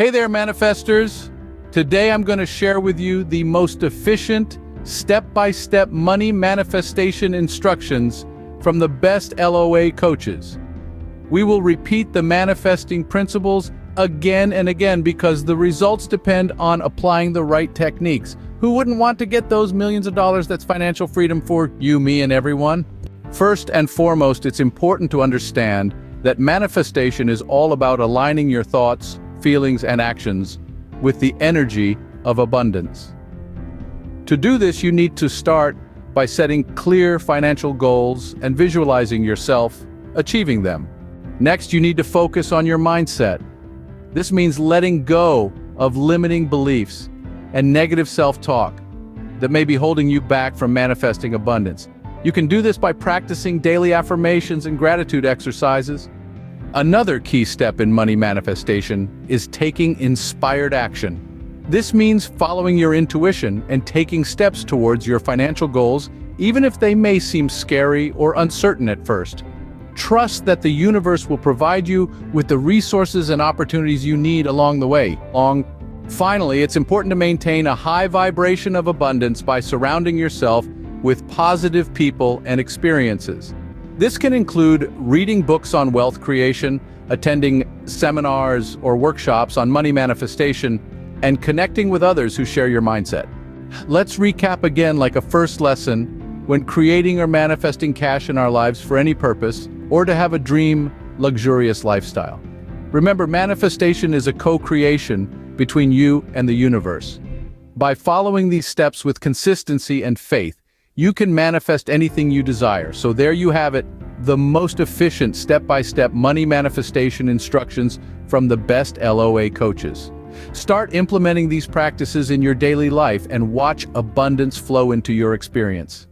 Hey there, manifestors. Today I'm going to share with you the most efficient, step-by-step money manifestation instructions from the best LOA coaches. We will repeat the manifesting principles again and again because the results depend on applying the right techniques. Who wouldn't want to get those millions of dollars? That's financial freedom for you, me, and everyone. First and foremost, it's important to understand that manifestation is all about aligning your thoughts, feelings, and actions with the energy of abundance. To do this, you need to start by setting clear financial goals and visualizing yourself achieving them. Next, you need to focus on your mindset. This means letting go of limiting beliefs and negative self-talk that may be holding you back from manifesting abundance. You can do this by practicing daily affirmations and gratitude exercises. Another key step in money manifestation is taking inspired action. This means following your intuition and taking steps towards your financial goals, even if they may seem scary or uncertain at first. Trust that the universe will provide you with the resources and opportunities you need along the way. Finally, it's important to maintain a high vibration of abundance by surrounding yourself with positive people and experiences. This can include reading books on wealth creation, attending seminars or workshops on money manifestation, and connecting with others who share your mindset. Let's recap again like a first lesson: when creating or manifesting cash in our lives for any purpose, or to have a dream, luxurious lifestyle. Remember, manifestation is a co-creation between you and the universe. By following these steps with consistency and faith, you can manifest anything you desire. So there you have it, the most efficient step-by-step money manifestation instructions from the best LOA coaches. Start implementing these practices in your daily life and watch abundance flow into your experience.